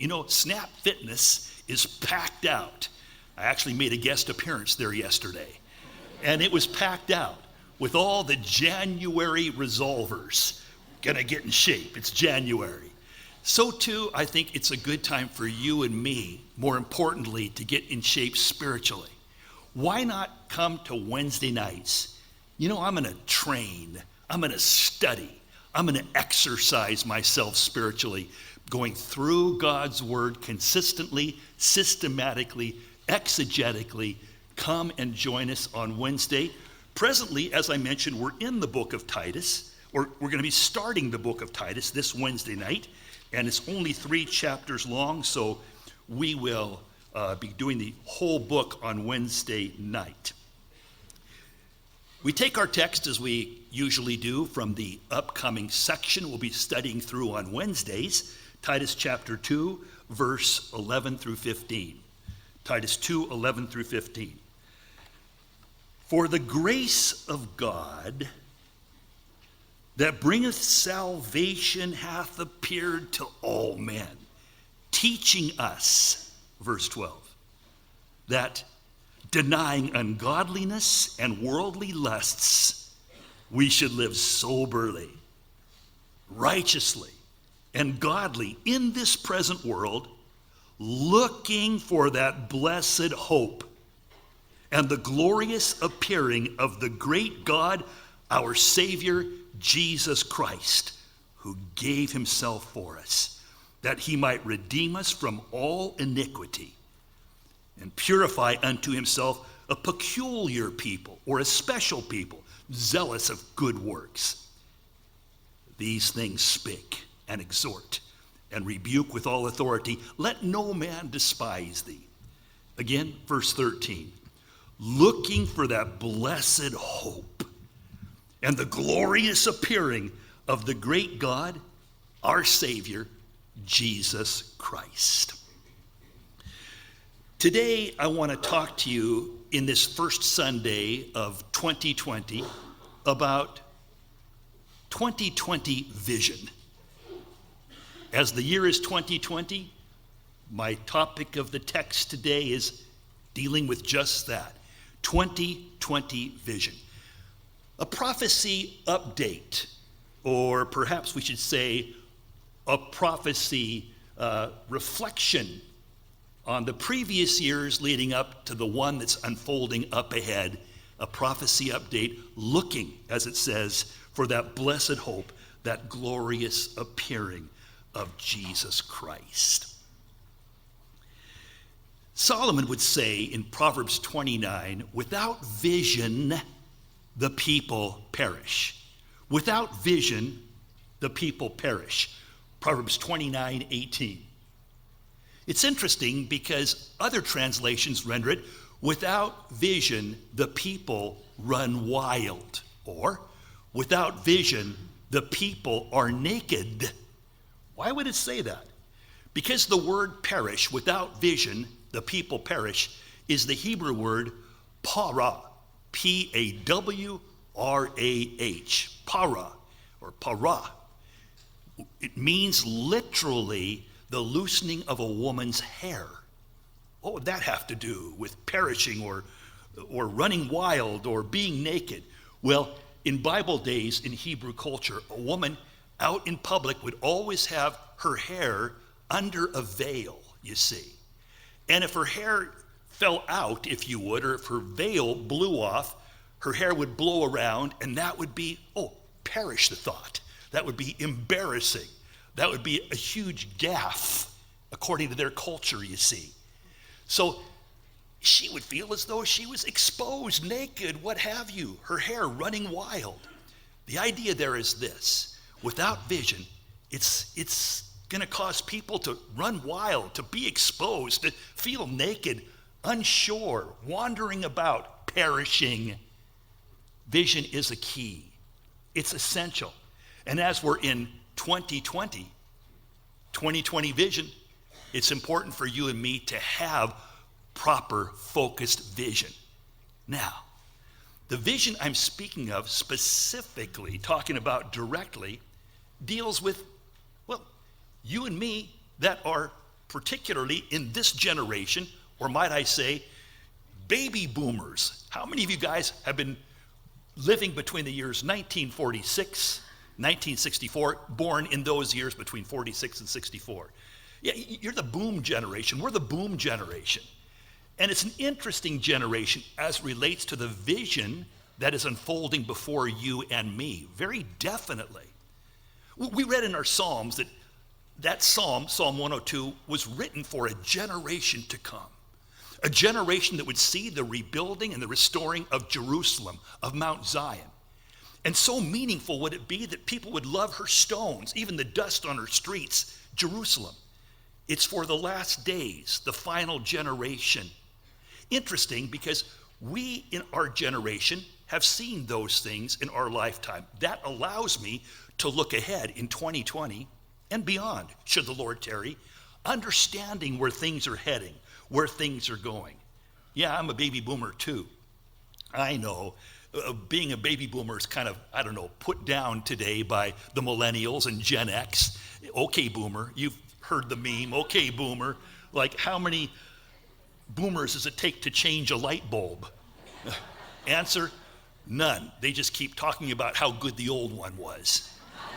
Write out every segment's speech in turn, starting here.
You know, Snap Fitness is packed out. I actually made a guest appearance there yesterday, and it was packed out with all the January resolvers. Gonna get in shape, it's January. So too, I think it's a good time for you and me, more importantly, to get in shape spiritually. Why not come to Wednesday nights? You know, I'm gonna train, I'm gonna study, I'm gonna exercise myself spiritually, going through God's word consistently, systematically, exegetically. Come and join us on Wednesday. Presently, as I mentioned, we're in the book of Titus, or we're going to be starting the book of Titus this Wednesday night, and it's only 3 chapters long, so we will be doing the whole book on Wednesday night. We take our text, as we usually do, from the upcoming section we'll be studying through on Wednesdays, Titus chapter 2, verse 11 through 15. Titus 2, 11 through 15. For the grace of God that bringeth salvation hath appeared to all men, teaching us, verse 12, that denying ungodliness and worldly lusts, we should live soberly, righteously, and godly in this present world, looking for that blessed hope and the glorious appearing of the great God, our Savior, Jesus Christ, who gave himself for us, that he might redeem us from all iniquity and purify unto himself a peculiar people, or a special people, zealous of good works. These things speak and exhort and rebuke with all authority. Let no man despise thee. Again, verse 13. Looking for that blessed hope and the glorious appearing of the great God, our Savior, Jesus Christ. Today, I want to talk to you in this first Sunday of 2020 about 2020 vision. As the year is 2020, my topic of the text today is dealing with just that, 2020 vision. A prophecy update, or perhaps we should say a prophecy reflection on the previous years leading up to the one that's unfolding up ahead, a prophecy update looking, as it says, for that blessed hope, that glorious appearing of Jesus Christ. Solomon would say in Proverbs 29, without vision, the people perish. Without vision, the people perish. Proverbs 29:18. It's interesting because other translations render it, without vision, the people run wild. Or, without vision, the people are naked. Why would it say that? Because the word perish, without vision, the people perish, is the Hebrew word para, P-A-W-R-A-H, para, or para. It means literally the loosening of a woman's hair. What would that have to do with perishing or running wild or being naked? Well, in Bible days, in Hebrew culture, a woman out in public would always have her hair under a veil, you see. And if her hair fell out, if you would, or if her veil blew off, her hair would blow around, and that would be, perish the thought. That would be embarrassing. That would be a huge gaffe, according to their culture, you see. So she would feel as though she was exposed, naked, what have you, her hair running wild. The idea there is this: without vision, it's going to cause people to run wild, to be exposed, to feel naked, unsure, wandering about, perishing. Vision is a key. It's essential. And as we're in 2020 vision, it's important for you and me to have proper focused vision. Now, the vision I'm speaking of, specifically talking about directly, deals with, you and me that are particularly in this generation, or might I say, baby boomers. How many of you guys have been living between the years 1946, 1964, born in those years between 46 and 64? Yeah, you're the boom generation. We're the boom generation. And it's an interesting generation as relates to the vision that is unfolding before you and me, very definitely. We read in our Psalms that Psalm 102, was written for a generation to come. A generation that would see the rebuilding and the restoring of Jerusalem, of Mount Zion. And so meaningful would it be that people would love her stones, even the dust on her streets, Jerusalem. It's for the last days, the final generation. Interesting, because we in our generation have seen those things in our lifetime. That allows me to look ahead in 2020 and beyond, should the Lord tarry, understanding where things are heading, where things are going. Yeah, I'm a baby boomer too. I know being a baby boomer is kind of, put down today by the millennials and Gen X. Okay, boomer, you've heard the meme, okay, boomer. Like, how many boomers does it take to change a light bulb? Answer, none. They just keep talking about how good the old one was.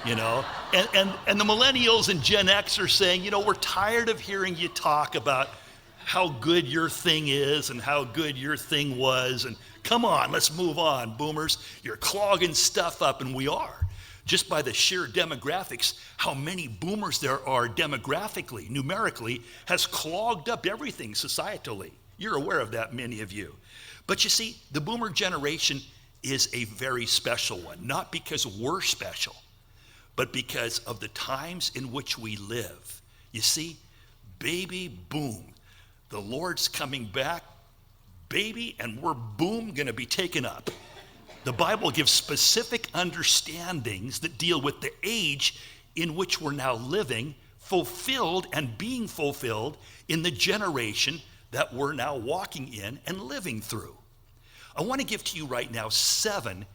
And the millennials and Gen X are saying, we're tired of hearing you talk about how good your thing is and how good your thing was, and come on, let's move on, boomers. You're clogging stuff up, and we are. Just by the sheer demographics, how many boomers there are demographically, numerically, has clogged up everything societally. You're aware of that, many of you. But you see, the boomer generation is a very special one, not because we're special, but because of the times in which we live. You see, baby boom. The Lord's coming back, baby, and we're boom, gonna be taken up. The Bible gives specific understandings that deal with the age in which we're now living, fulfilled and being fulfilled in the generation that we're now walking in and living through. I want to give to you right now 7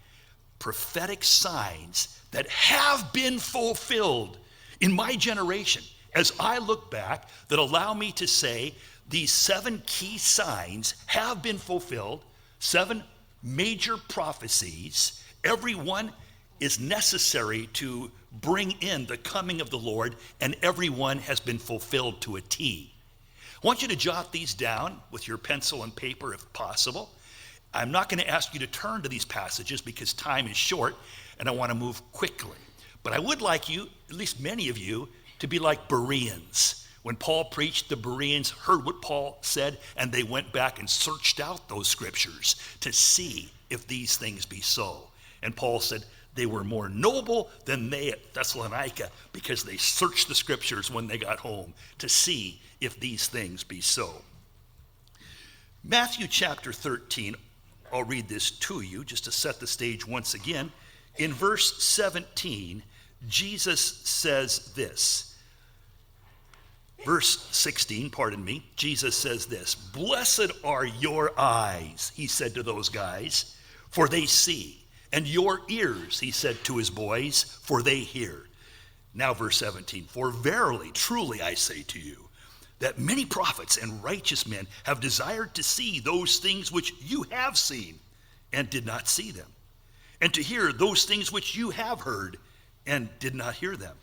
prophetic signs that have been fulfilled in my generation as I look back, that allow me to say these 7 key signs have been fulfilled, 7 major prophecies. Every one is necessary to bring in the coming of the Lord, and every one has been fulfilled to a T. I want you to jot these down with your pencil and paper if possible. I'm not going to ask you to turn to these passages because time is short and I want to move quickly. But I would like you, at least many of you, to be like Bereans. When Paul preached, the Bereans heard what Paul said, and they went back and searched out those scriptures to see if these things be so. And Paul said they were more noble than they at Thessalonica, because they searched the scriptures when they got home to see if these things be so. Matthew chapter 13, I'll read this to you just to set the stage once again. In verse 17, Jesus says this. Verse 16, pardon me, Jesus says this: "Blessed are your eyes," he said to those guys, "for they see, and your ears," he said to his boys, "for they hear." Now verse 17, "For verily, truly I say to you, that many prophets and righteous men have desired to see those things which you have seen, and did not see them, and to hear those things which you have heard, and did not hear them."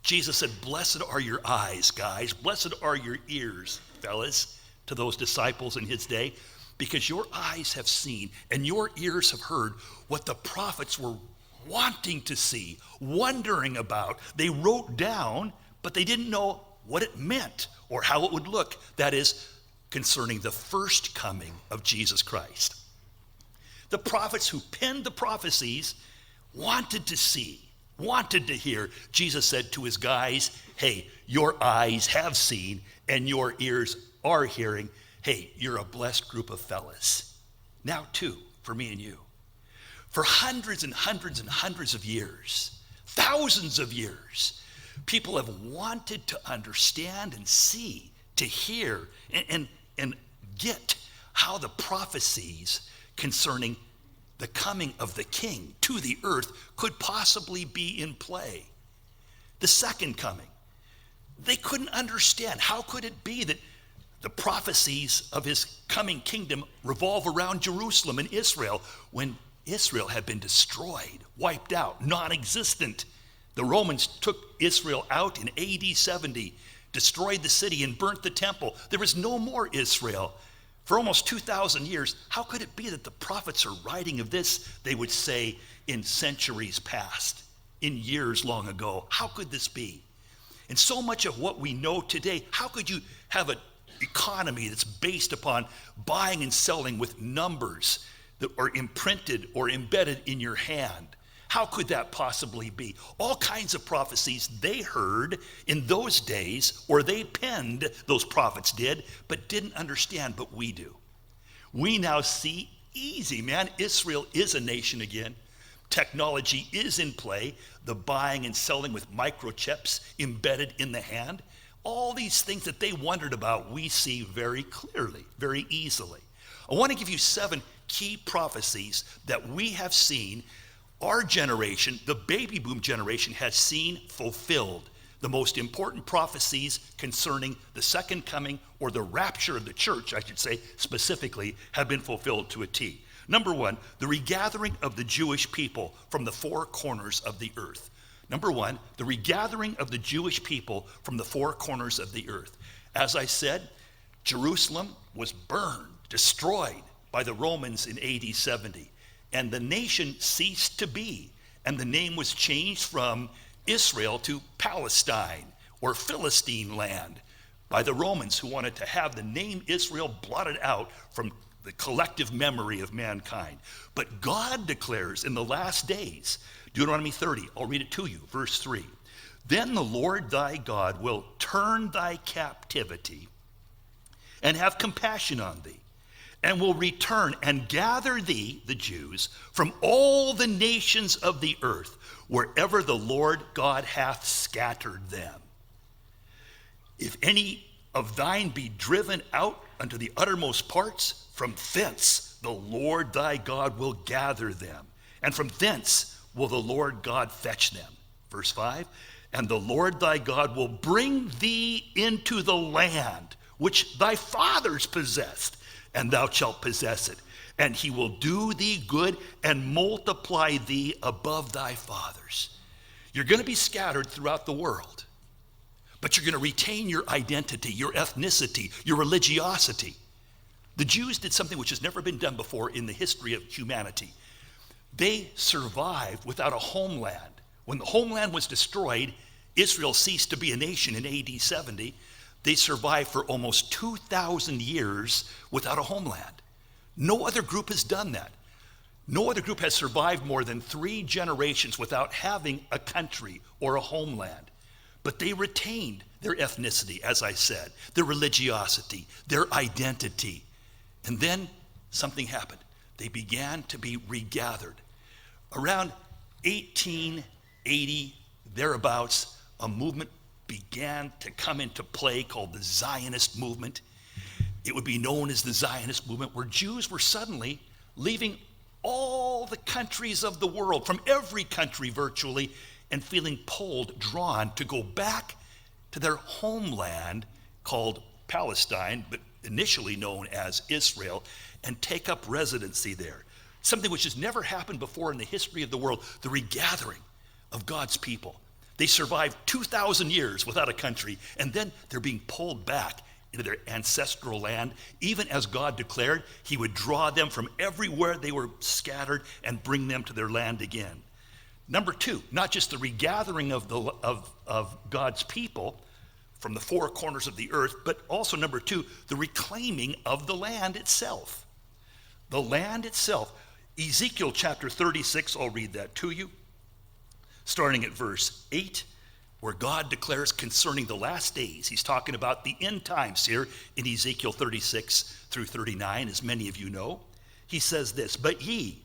Jesus said, blessed are your eyes, guys. Blessed are your ears, fellas, to those disciples in his day, because your eyes have seen and your ears have heard what the prophets were wanting to see, wondering about. They wrote down, but they didn't know what it meant or how it would look. That is, concerning the first coming of Jesus Christ. The prophets who penned the prophecies wanted to see, wanted to hear. Jesus said to his guys, hey, your eyes have seen and your ears are hearing. Hey, you're a blessed group of fellas. Now too, for me and you. For hundreds and hundreds and hundreds of years, thousands of years, people have wanted to understand and see, to hear and get how the prophecies concerning the coming of the King to the earth could possibly be in play. The second coming. They couldn't understand. How could it be that the prophecies of his coming kingdom revolve around Jerusalem and Israel when Israel had been destroyed, wiped out, non-existent? The Romans took Israel out in AD 70, destroyed the city and burnt the temple. There was no more Israel for almost 2,000 years. How could it be that the prophets are writing of this, they would say, in centuries past, in years long ago? How could this be? And so much of what we know today, how could you have an economy that's based upon buying and selling with numbers that are imprinted or embedded in your hand? How could that possibly be? All kinds of prophecies they heard in those days, or they penned, those prophets did, but didn't understand, but we do. We now see easy, man. Israel is a nation again. Technology is in play. The buying and selling with microchips embedded in the hand. All these things that they wondered about, we see very clearly, very easily. I want to give you 7 key prophecies that we have seen. Our generation, the baby boom generation, has seen fulfilled. The most important prophecies concerning the second coming, or the rapture of the church, I should say, specifically, have been fulfilled to a T. Number 1, the regathering of the Jewish people from the 4 corners of the earth. Number 1, the regathering of the Jewish people from the 4 corners of the earth. As I said, Jerusalem was burned, destroyed by the Romans in AD 70. And the nation ceased to be. And the name was changed from Israel to Palestine, or Philistine land, by the Romans, who wanted to have the name Israel blotted out from the collective memory of mankind. But God declares in the last days, Deuteronomy 30, I'll read it to you, verse 3. Then the Lord thy God will turn thy captivity and have compassion on thee, and will return and gather thee, the Jews, from all the nations of the earth, wherever the Lord God hath scattered them. If any of thine be driven out unto the uttermost parts, from thence the Lord thy God will gather them, and from thence will the Lord God fetch them. Verse 5, and the Lord thy God will bring thee into the land which thy fathers possessed, and thou shalt possess it. And he will do thee good and multiply thee above thy fathers. You're going to be scattered throughout the world, but you're going to retain your identity, your ethnicity, your religiosity. The Jews did something which has never been done before in the history of humanity. They survived without a homeland. When the homeland was destroyed, Israel ceased to be a nation in AD 70. They survived for almost 2,000 years without a homeland. No other group has done that. No other group has survived more than 3 generations without having a country or a homeland. But they retained their ethnicity, as I said, their religiosity, their identity. And then something happened. They began to be regathered. Around 1880, thereabouts, a movement began to come into play called the Zionist movement. It would be known as the Zionist movement, where Jews were suddenly leaving all the countries of the world, from every country virtually, and feeling pulled, drawn to go back to their homeland called Palestine, but initially known as Israel, and take up residency there. Something which has never happened before in the history of the world, the regathering of God's people. They survived 2,000 years without a country, and then they're being pulled back into their ancestral land. Even as God declared, he would draw them from everywhere they were scattered and bring them to their land again. Number 2, not just the regathering of God's people from the 4 corners of the earth, but also number 2, the reclaiming of the land itself. The land itself. Ezekiel chapter 36, I'll read that to you. Starting at verse 8, where God declares concerning the last days. He's talking about the end times here in Ezekiel 36 through 39, as many of you know. He says this, but ye,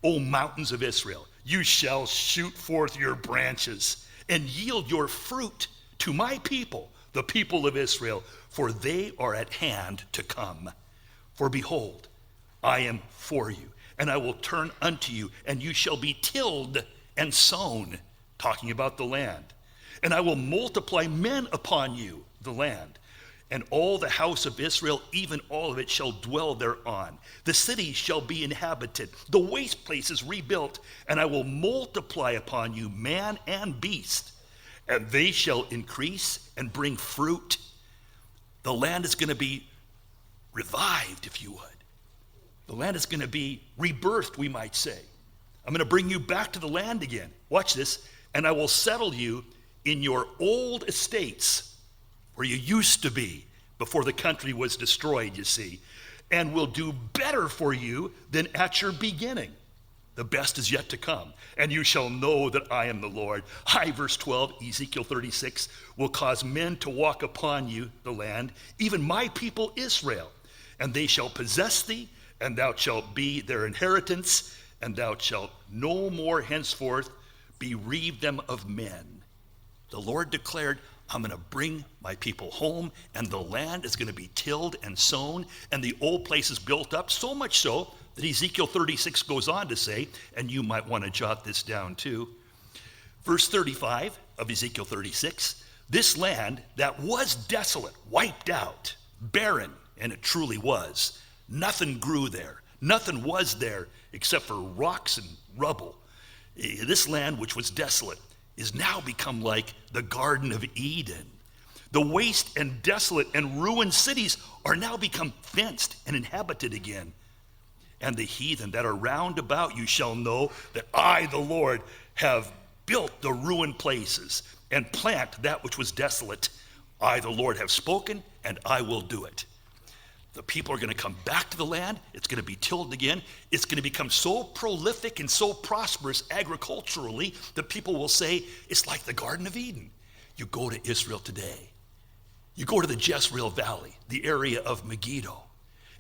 O mountains of Israel, you shall shoot forth your branches and yield your fruit to my people, the people of Israel, for they are at hand to come. For behold, I am for you, and I will turn unto you, and you shall be tilled and sown, talking about the land. And I will multiply men upon you, the land. And all the house of Israel, even all of it, shall dwell thereon. The cities shall be inhabited, the waste places rebuilt, and I will multiply upon you man and beast, and they shall increase and bring fruit. The land is going to be revived, if you would. The land is going to be rebirthed, we might say. I'm going to bring you back to the land again. Watch this. And I will settle you in your old estates, where you used to be before the country was destroyed, you see, and will do better for you than at your beginning. The best is yet to come, and you shall know that I am the Lord. Verse 12, Ezekiel 36, will cause men to walk upon you, the land, even my people Israel, and they shall possess thee, and thou shalt be their inheritance, and thou shalt no more henceforth bereave them of men. The Lord declared, I'm going to bring my people home, and the land is going to be tilled and sown, and the old places built up, so much so that Ezekiel 36 goes on to say, and you might want to jot this down too, verse 35 of Ezekiel 36, this land that was desolate, wiped out, barren, and it truly was. Nothing grew there. Nothing was there except for rocks and rubble. This land, which was desolate, is now become like the Garden of Eden. The waste and desolate and ruined cities are now become fenced and inhabited again. And the heathen that are round about you shall know that I, the Lord, have built the ruined places and plant that which was desolate. I, the Lord, have spoken, and I will do it. The people are going to come back to the land. It's going to be tilled again. It's going to become so prolific and so prosperous agriculturally that people will say it's like the Garden of Eden. You go to Israel today. You go to the Jezreel Valley, the area of Megiddo,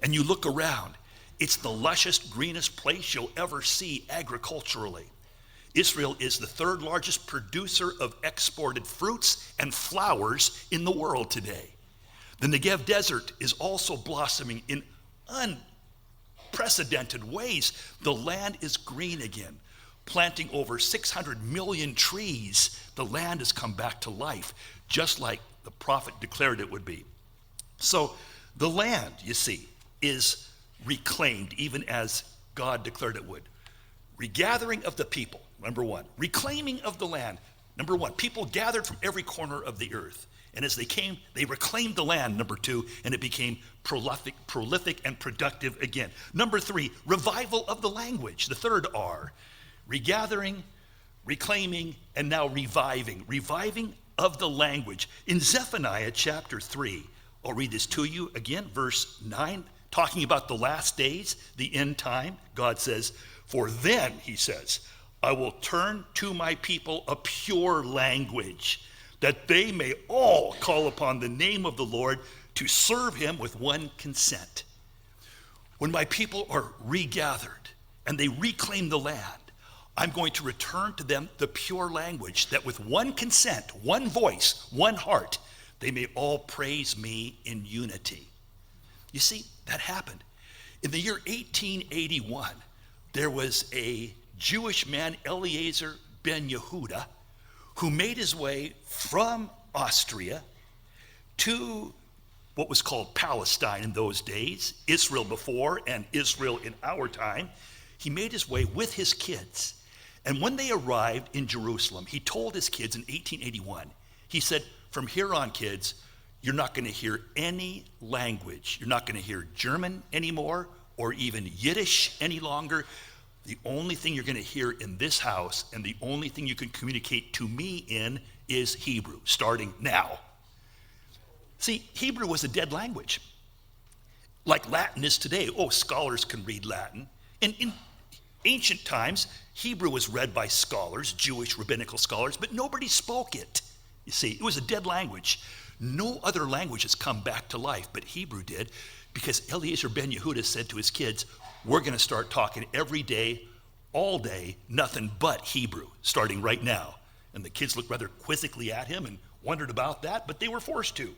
and you look around. It's the lushest, greenest place you'll ever see agriculturally. Israel is the third largest producer of exported fruits and flowers in the world today. The Negev Desert is also blossoming in unprecedented ways. The land is green again. Planting over 600 million trees, the land has come back to life, just like the prophet declared it would be. So the land, you see, is reclaimed, even as God declared it would. Regathering of the people, number one. Reclaiming of the land, number one. People gathered from every corner of the earth. And as they came, they reclaimed the land, number two, and it became prolific and productive again. Number three, revival of the language, the third R. Regathering, reclaiming, and now reviving. Reviving of the language. In Zephaniah chapter 3, I'll read this to you again, verse 9, talking about the last days, the end time. God says, for then, he says, I will turn to my people a pure language, that they may all call upon the name of the Lord to serve him with one consent. When my people are regathered and they reclaim the land, I'm going to return to them the pure language, that with one consent, one voice, one heart, they may all praise me in unity. You see, that happened. In the year 1881, there was a Jewish man, Eliezer ben Yehuda, who made his way from Austria to what was called Palestine in those days, Israel before and Israel in our time. He made his way with his kids. And when they arrived in Jerusalem, he told his kids in 1881, he said, from here on, kids, you're not going to hear any language. You're not going to hear German anymore or even Yiddish any longer. The only thing you're going to hear in this house and the only thing you can communicate to me in is Hebrew, starting now. See, Hebrew was a dead language, like Latin is today. Oh, scholars can read Latin. And in ancient times, Hebrew was read by scholars, Jewish rabbinical scholars, but nobody spoke it. You see, it was a dead language. No other language has come back to life, but Hebrew did, because Eliezer ben Yehuda said to his kids, we're going to start talking every day, all day, nothing but Hebrew, starting right now. And the kids looked rather quizzically at him and wondered about that, but they were forced to.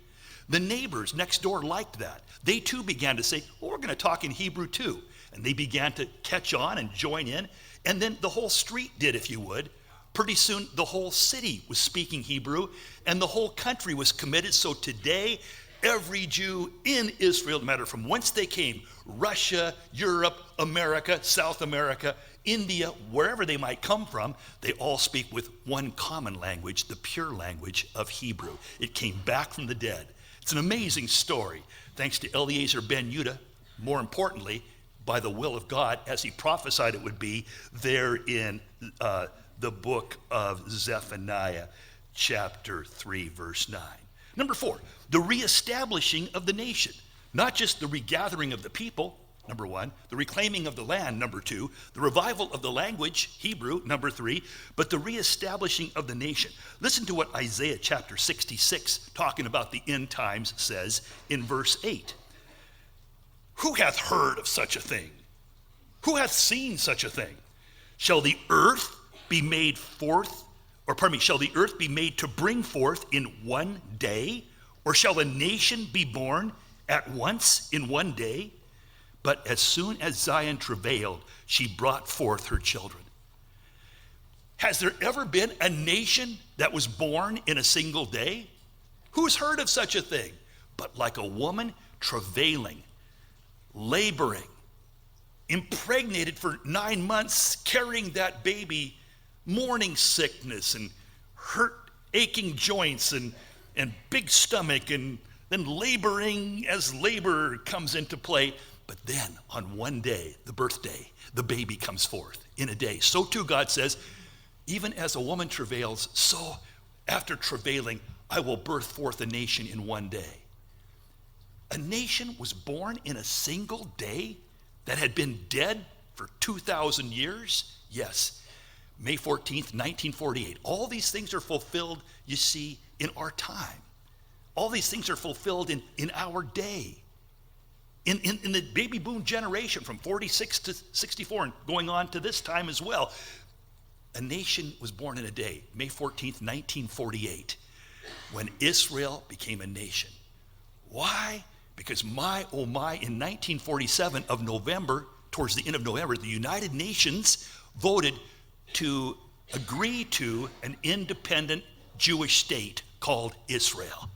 The neighbors next door liked that. They too began to say, well, we're going to talk in Hebrew too. And they began to catch on and join in. And then the whole street did, if you would. Pretty soon, the whole city was speaking Hebrew, and the whole country was committed. So today, every Jew in Israel, no matter from whence they came, Russia, Europe, America, South America, India, wherever they might come from, they all speak with one common language, the pure language of Hebrew. It came back from the dead. It's an amazing story, thanks to Eliezer ben Judah, more importantly, by the will of God, as he prophesied it would be there in the book of Zephaniah, chapter 3, verse 9. Number 4, the reestablishing of the nation. Not just the regathering of the people, number 1, the reclaiming of the land, number 2, the revival of the language, Hebrew, number 3, but the reestablishing of the nation. Listen to what Isaiah chapter 66, talking about the end times, says in verse 8. Who hath heard of such a thing? Who hath seen such a thing? Shall the earth be made forth, shall the earth be made to bring forth in one day? Or shall a nation be born at once in one day? But as soon as Zion travailed, she brought forth her children. Has there ever been a nation that was born in a single day? Who's heard of such a thing? But like a woman travailing, laboring, impregnated for 9 months, carrying that baby, morning sickness and hurt, aching joints and big stomach, and then laboring as labor comes into play. But then on one day, the birthday, the baby comes forth in a day. So too, God says, even as a woman travails, so after travailing, I will birth forth a nation in one day. A nation was born in a single day that had been dead for 2,000 years? Yes. May 14th, 1948. All these things are fulfilled, you see, in our time. All these things are fulfilled in our day. In the baby boom generation from 46 to 64 and going on to this time as well. A nation was born in a day, May 14th, 1948, when Israel became a nation. Why? Because in 1947 of November, towards the end of November, the United Nations voted to agree to an independent Jewish state called Israel.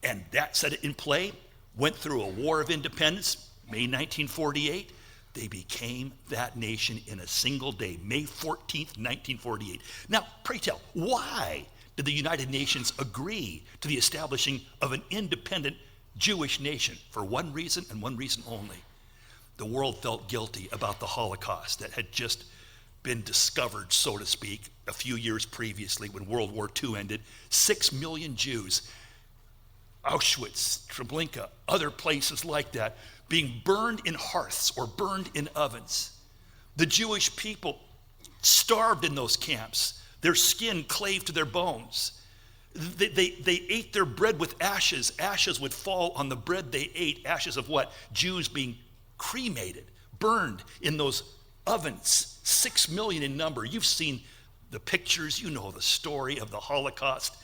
And that set it in play, went through a war of independence, May 1948. They became that nation in a single day, May 14th, 1948. Now, pray tell, why did the United Nations agree to the establishing of an independent Jewish nation? For one reason and one reason only. The world felt guilty about the Holocaust that had just been discovered, so to speak, a few years previously when World War II ended. 6 million Jews, Auschwitz, Treblinka, other places like that, being burned in hearths or burned in ovens. The Jewish people starved in those camps. Their skin clave to their bones. They ate their bread with ashes. Ashes would fall on the bread they ate. Ashes of what? Jews being cremated, burned in those ovens. 6 million in number. You've seen the pictures. You know the story of the Holocaust.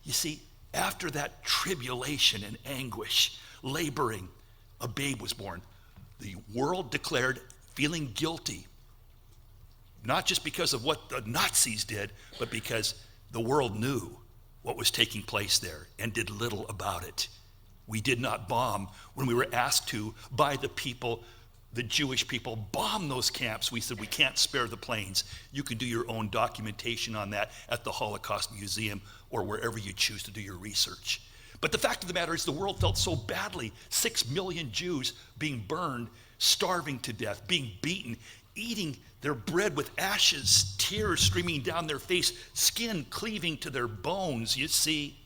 You see, after that tribulation and anguish, laboring, a babe was born. The world declared, feeling guilty, not just because of what the Nazis did, but because the world knew what was taking place there and did little about it. We did not bomb when we were asked to by the people, the Jewish people, bomb those camps. We said, we can't spare the planes. You can do your own documentation on that at the Holocaust Museum or wherever you choose to do your research. But the fact of the matter is the world felt so badly. 6 million Jews being burned, starving to death, being beaten, eating their bread with ashes, tears streaming down their face, skin cleaving to their bones. You see,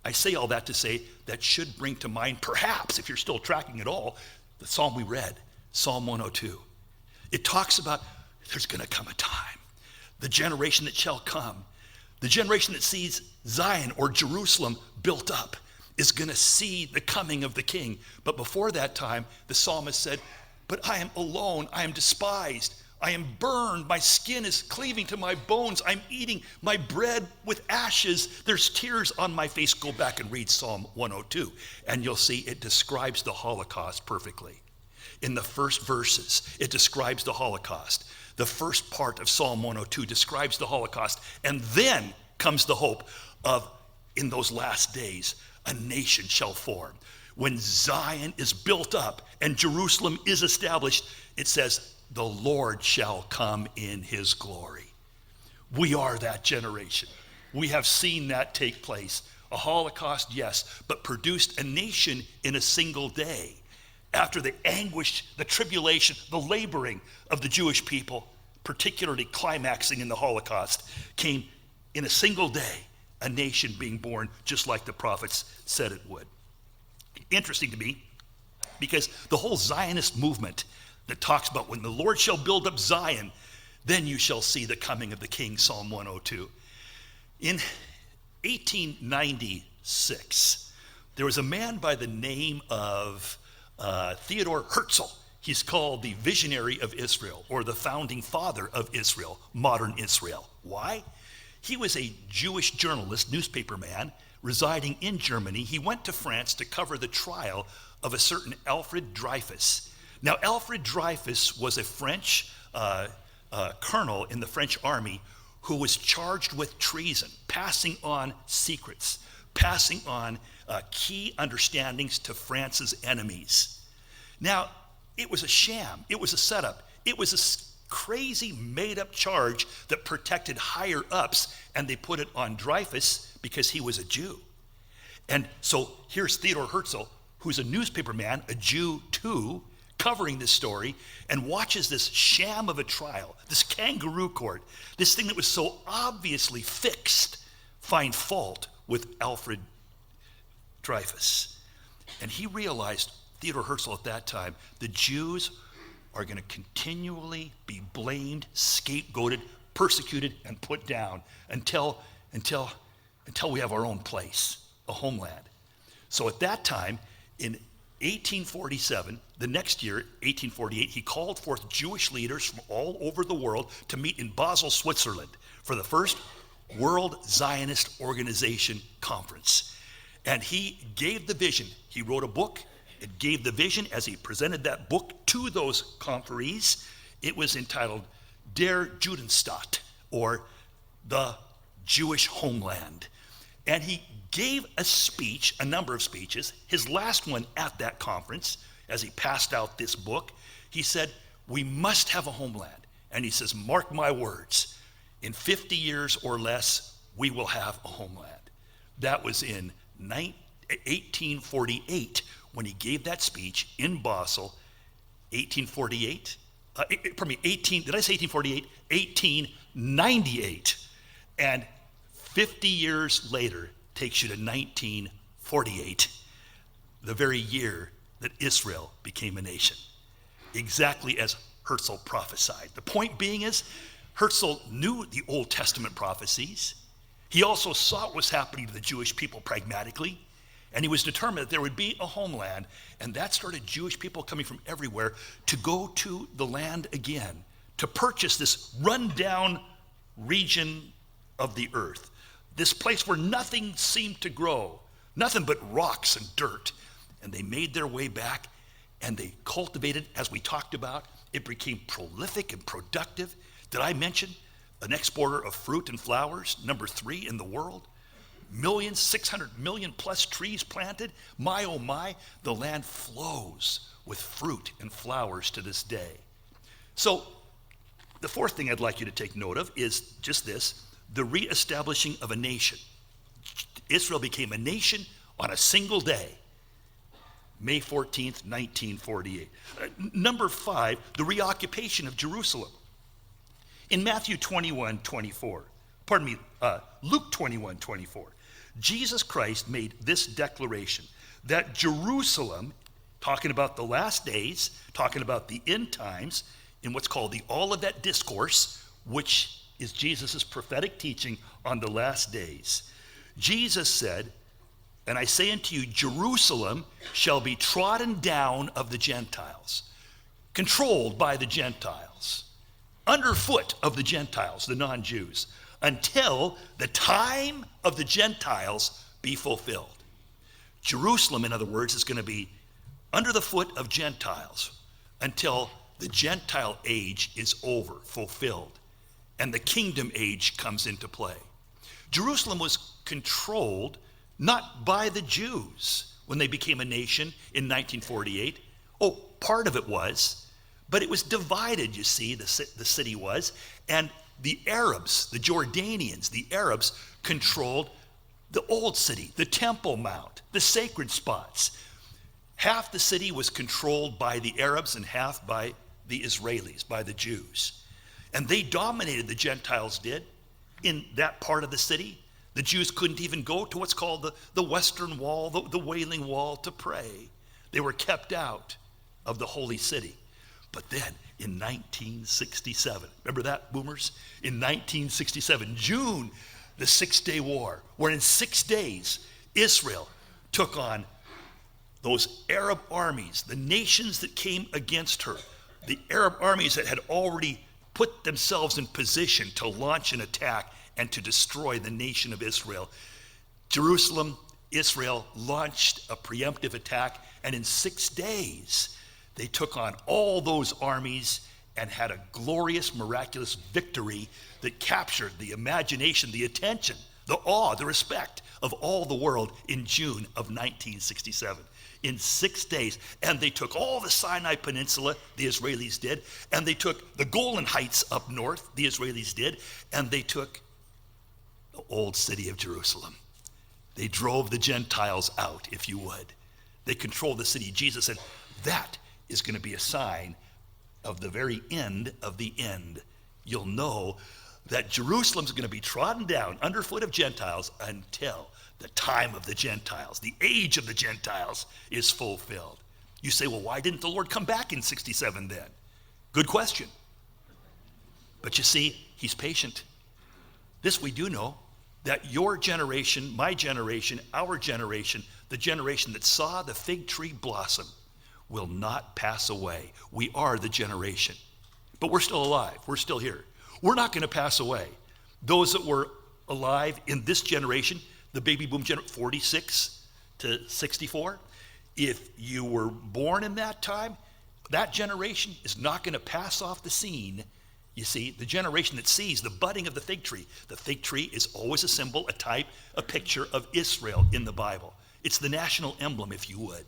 I say all that to say that should bring to mind, perhaps, if you're still tracking it all, the psalm we read, Psalm 102. It talks about there's going to come a time, the generation that shall come, the generation that sees Zion or Jerusalem built up is going to see the coming of the king. But before that time, the psalmist said, but I am alone, I am despised, I am burned, my skin is cleaving to my bones, I'm eating my bread with ashes, there's tears on my face. Go back and read Psalm 102, and you'll see it describes the Holocaust perfectly. in the first verses. It describes the Holocaust. The first part of Psalm 102 describes the Holocaust. And then comes the hope of, in those last days, a nation shall form. When Zion is built up and Jerusalem is established, it says, the Lord shall come in his glory. We are that generation. We have seen that take place. A Holocaust, yes, but produced a nation in a single day. After the anguish, the tribulation, the laboring of the Jewish people, particularly climaxing in the Holocaust, came in a single day, a nation being born just like the prophets said it would. Interesting to me, because the whole Zionist movement that talks about when the Lord shall build up Zion, then you shall see the coming of the King, Psalm 102. In 1896, there was a man by the name of Theodor Herzl. He's called the visionary of Israel, or the founding father of Israel, modern Israel. Why? He was a Jewish journalist, newspaper man, residing in Germany. He went to France to cover the trial of a certain Alfred Dreyfus. Now, Alfred Dreyfus was a French colonel in the French army who was charged with treason, passing on secrets, passing on key understandings to France's enemies. Now, it was a sham. It was a setup. It was a crazy made-up charge that protected higher-ups, and they put it on Dreyfus because he was a Jew. And so here's Theodor Herzl, who's a newspaper man, a Jew too, covering this story, and watches this sham of a trial, this kangaroo court, this thing that was so obviously fixed, find fault with Alfred Dreyfus. And he realized, Theodor Herzl at that time, the Jews are going to continually be blamed, scapegoated, persecuted, and put down until we have our own place, a homeland. So at that time, in 1847, the next year, 1848, he called forth Jewish leaders from all over the world to meet in Basel, Switzerland, for the first World Zionist Organization Conference. And he gave the vision. He wrote a book. It gave the vision as he presented that book to those conferees. It was entitled Der Judenstaat, or the Jewish Homeland. And he gave a speech, a number of speeches, his last one at that conference, as he passed out this book. He said, we must have a homeland. And he says, mark my words, in 50 years or less, we will have a homeland. That was in 1848 when he gave that speech in Basel. 1848, did I say 1848? 1898. And 50 years later takes you to 1948, the very year that Israel became a nation, exactly as Herzl prophesied. The point being is, Herzl knew the Old Testament prophecies. He also saw what was happening to the Jewish people pragmatically, and he was determined that there would be a homeland, and that started Jewish people coming from everywhere to go to the land again, to purchase this rundown region of the earth, this place where nothing seemed to grow, nothing but rocks and dirt. And they made their way back, and they cultivated, as we talked about. It became prolific and productive. Did I mention an exporter of fruit and flowers, number 3 in the world? 600 million plus trees planted. My, oh my, the land flows with fruit and flowers to this day. So the fourth thing I'd like you to take note of is just this, the reestablishing of a nation. Israel became a nation on a single day, May 14th, 1948. Number 5, the reoccupation of Jerusalem. In Matthew 21:24, Luke 21:24, Jesus Christ made this declaration that Jerusalem, talking about the last days, talking about the end times, in what's called the Olivet Discourse, which is Jesus' prophetic teaching on the last days. Jesus said, and I say unto you, Jerusalem shall be trodden down of the Gentiles, controlled by the Gentiles, underfoot of the Gentiles, the non-Jews, until the time of the Gentiles be fulfilled. Jerusalem, in other words, is going to be under the foot of Gentiles, until the Gentile age is over, fulfilled, and the kingdom age comes into play. Jerusalem was controlled not by the Jews when they became a nation in 1948. Oh, part of it was, but it was divided, you see, the city was, and the Arabs, the Jordanians, the Arabs controlled the old city, the Temple Mount, the sacred spots. Half the city was controlled by the Arabs and half by the Israelis, by the Jews. And they dominated, the Gentiles did, in that part of the city. The Jews couldn't even go to what's called the Western Wall, the Wailing Wall, to pray. They were kept out of the holy city. But then in 1967, remember that, boomers? In 1967, June, the Six-Day War, where in 6 days, Israel took on those Arab armies, the nations that came against her, the Arab armies that had already put themselves in position to launch an attack and to destroy the nation of Israel. Jerusalem, Israel launched a preemptive attack, and in 6 days, they took on all those armies and had a glorious, miraculous victory that captured the imagination, the attention, the awe, the respect of all the world in June of 1967. In 6 days, and they took all the Sinai Peninsula, the Israelis did, and they took the Golan Heights up north, the Israelis did, and they took the old city of Jerusalem. They drove the Gentiles out, if you would. They controlled the city. Jesus said, that is going to be a sign of the very end of the end. You'll know that Jerusalem's going to be trodden down underfoot of Gentiles until the time of the Gentiles, the age of the Gentiles, is fulfilled. You say, well, why didn't the Lord come back in 67 then? Good question. But you see, he's patient. This we do know, that your generation, my generation, our generation, the generation that saw the fig tree blossom, will not pass away. We are the generation. But we're still alive. We're still here. We're not going to pass away. Those that were alive in this generation, the baby boom generation, 46 to 64, if you were born in that time, that generation is not going to pass off the scene. You see, the generation that sees the budding of the fig tree is always a symbol, a type, a picture of Israel in the Bible. It's the national emblem, if you would.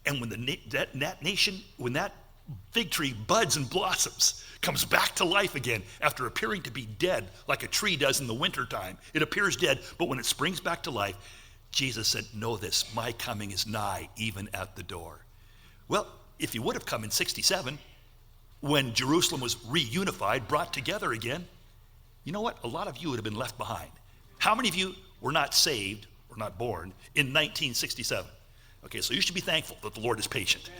And when that nation, when that fig tree buds and blossoms, comes back to life again after appearing to be dead like a tree does in the wintertime. It appears dead, but when it springs back to life, Jesus said, know this, my coming is nigh, even at the door. Well, if he would have come in 67, when Jerusalem was reunified, brought together again, you know what? A lot of you would have been left behind. How many of you were not saved or not born in 1967? Okay, so you should be thankful that the Lord is patient.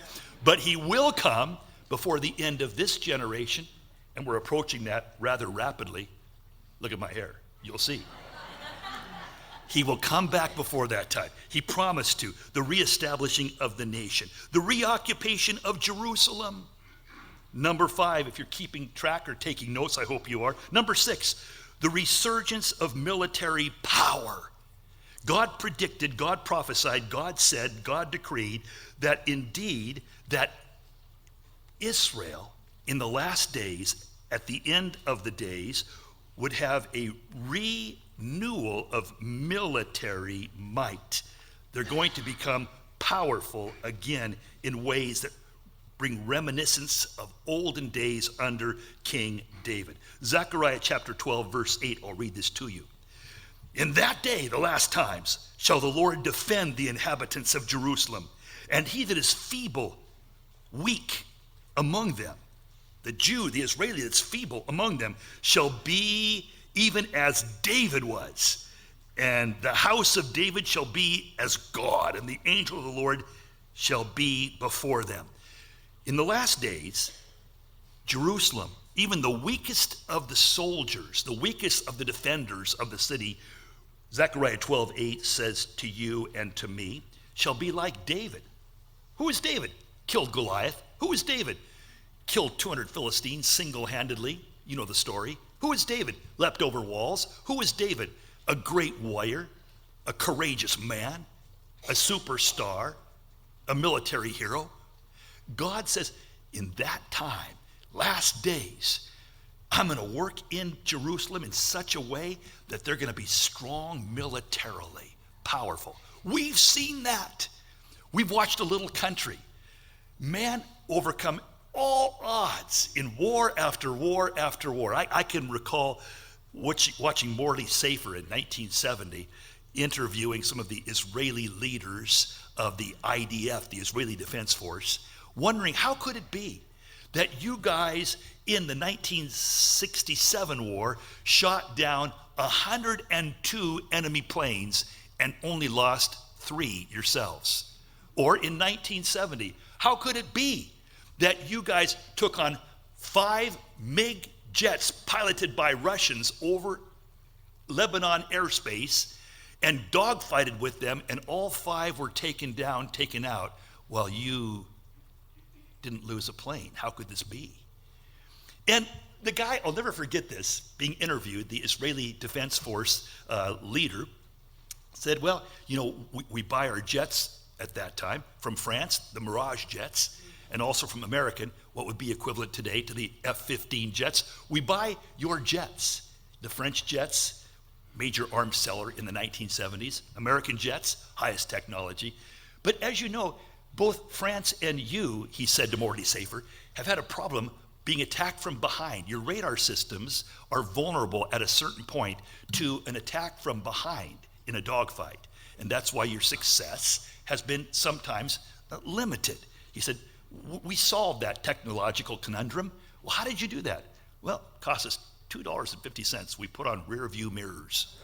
But he will come before the end of this generation, and we're approaching that rather rapidly. Look at my hair. You'll see. He will come back before that time. He promised to. The reestablishing of the nation. The reoccupation of Jerusalem. Number 5, if you're keeping track or taking notes, I hope you are. Number 6, the resurgence of military power. God predicted, God prophesied, God said, God decreed that indeed that Israel in the last days, at the end of the days, would have a renewal of military might. They're going to become powerful again in ways that bring reminiscence of olden days under King David. Zechariah chapter 12, verse 8, I'll read this to you. In that day, the last times, shall the Lord defend the inhabitants of Jerusalem, and he that is feeble, weak among them, the Jew, the Israeli that's feeble among them, shall be even as David was. And the house of David shall be as God, and the angel of the Lord shall be before them. In the last days, Jerusalem, even the weakest of the soldiers, the weakest of the defenders of the city, Zechariah 12:8 says to you and to me, shall be like David. Who is David? Killed Goliath. Who is David? Killed 200 Philistines single-handedly. You know the story. Who is David? Leapt over walls. Who is David? A great warrior, a courageous man, a superstar, a military hero. God says, in that time, last days, I'm going to work in Jerusalem in such a way that they're going to be strong militarily, powerful. We've seen that. We've watched a little country, man, overcome all odds in war after war after war. I can recall watching Morley Safer in 1970, interviewing some of the Israeli leaders of the IDF, the Israeli Defense Force, wondering how could it be that you guys in the 1967 war shot down 102 enemy planes and only lost 3 yourselves? Or in 1970, how could it be that you guys took on 5 MiG jets piloted by Russians over Lebanon airspace and dogfighted with them, and all 5 were taken out, while you didn't lose a plane? How could this be? And the guy, I'll never forget this, being interviewed, the Israeli Defense Force leader said, well, you know, we buy our jets at that time from France, the Mirage jets, and also from American, what would be equivalent today to the F-15 jets. We buy your jets, the French jets, major arms seller in the 1970s, American jets, highest technology. But as you know, both France and you, he said to Morty Safer, have had a problem being attacked from behind. Your radar systems are vulnerable at a certain point to an attack from behind in a dogfight. And that's why your success has been sometimes limited. He said, we solved that technological conundrum. Well, how did you do that? Well, it cost us $2.50. We put on rear view mirrors.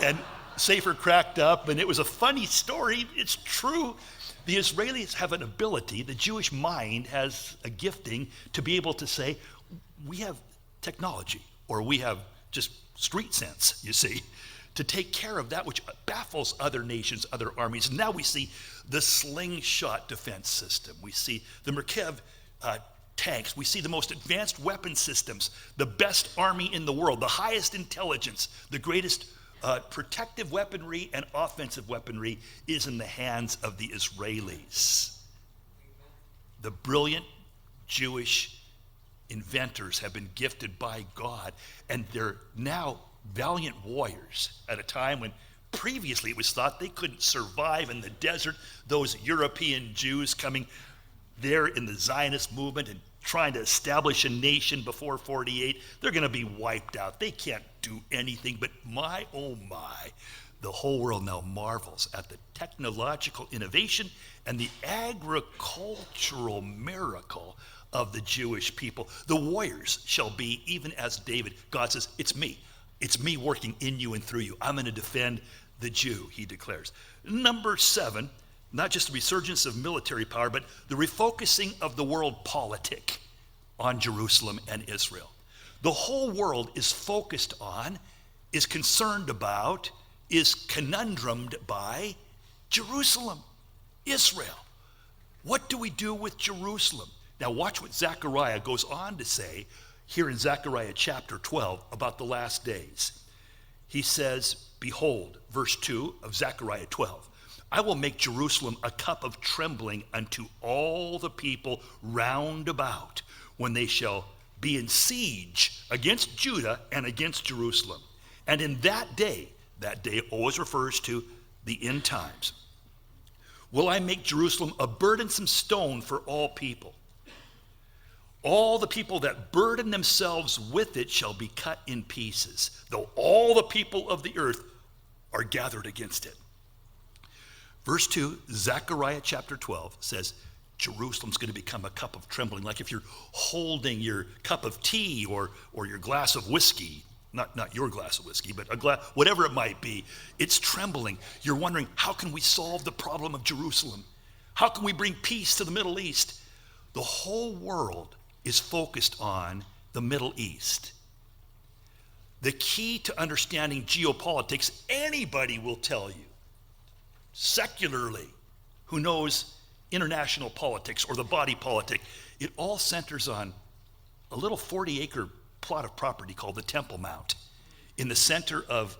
And Safer cracked up, and it was a funny story. It's true. The Israelis have an ability, the Jewish mind has a gifting to be able to say, we have technology, or we have just street sense, you see, to take care of that which baffles other nations, other armies. Now we see the slingshot defense system. We see the Merkev tanks. We see the most advanced weapon systems, the best army in the world, the highest intelligence, the greatest protective weaponry and offensive weaponry is in the hands of the Israelis. The brilliant Jewish inventors have been gifted by God, and they're now valiant warriors at a time when previously it was thought they couldn't survive in the desert. Those European Jews coming there in the Zionist movement and trying to establish a nation before 48, they're going to be wiped out. They can't do anything. But my, oh my, the whole world now marvels at the technological innovation and the agricultural miracle of the Jewish people. The warriors shall be even as David. God says, it's me. It's me working in you and through you. I'm going to defend the Jew, he declares. Number 7, not just the resurgence of military power, but the refocusing of the world politic on Jerusalem and Israel. The whole world is focused on, is concerned about, is conundrumed by Jerusalem, Israel. What do we do with Jerusalem? Now watch what Zechariah goes on to say here in Zechariah chapter 12 about the last days. He says, behold, verse 2 of Zechariah 12, I will make Jerusalem a cup of trembling unto all the people round about when they shall be in siege against Judah and against Jerusalem. And in that day always refers to the end times, will I make Jerusalem a burdensome stone for all people. All the people that burden themselves with it shall be cut in pieces, though all the people of the earth are gathered against it. Verse 2, Zechariah chapter 12 says, Jerusalem's going to become a cup of trembling, like if you're holding your cup of tea or your glass of whiskey, not your glass of whiskey, but a glass, whatever it might be, it's trembling. You're wondering, how can we solve the problem of Jerusalem? How can we bring peace to the Middle East? The whole world is focused on the Middle East. The key to understanding geopolitics, anybody will tell you, secularly, who knows international politics or the body politic, it all centers on a little 40-acre plot of property called the Temple Mount in the center of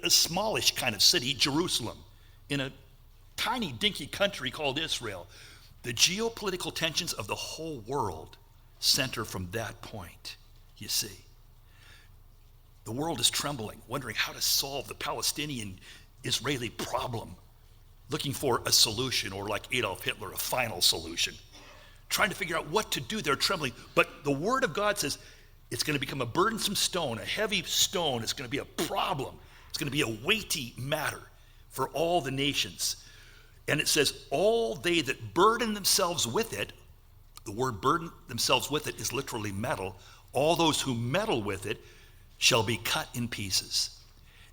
a smallish kind of city, Jerusalem, in a tiny dinky country called Israel. The geopolitical tensions of the whole world center from that point, you see. The world is trembling, wondering how to solve the Palestinian-Israeli problem, looking for a solution, or like Adolf Hitler, a final solution. Trying to figure out what to do, they're trembling. But the Word of God says it's going to become a burdensome stone, a heavy stone. It's going to be a problem. It's going to be a weighty matter for all the nations. And it says, all they that burden themselves with it, the word burden themselves with it is literally meddle, all those who meddle with it shall be cut in pieces.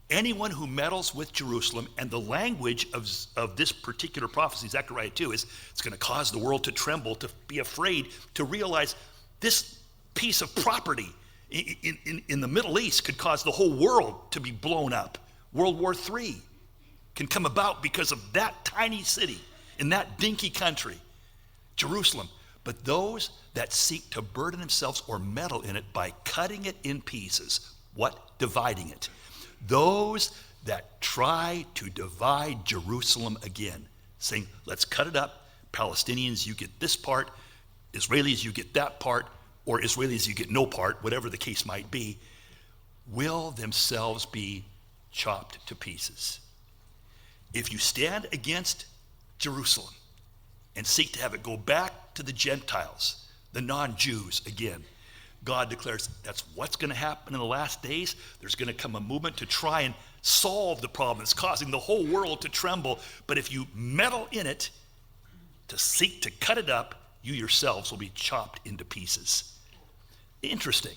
Anyone who meddles with Jerusalem, and the language of this particular prophecy, Zechariah 2, is it's going to cause the world to tremble, to be afraid, to realize this piece of property in the Middle East could cause the whole world to be blown up. World War III can come about because of that tiny city in that dinky country, Jerusalem. But those that seek to burden themselves or meddle in it by cutting it in pieces, what? Dividing it. Those that try to divide Jerusalem again, saying, let's cut it up. Palestinians, you get this part. Israelis, you get that part. Or Israelis, you get no part, whatever the case might be, will themselves be chopped to pieces. If you stand against Jerusalem and seek to have it go back to the Gentiles, the non-Jews again, God declares that's what's going to happen in the last days. There's going to come a movement to try and solve the problem that's causing the whole world to tremble. But if you meddle in it to seek to cut it up, you yourselves will be chopped into pieces. Interesting,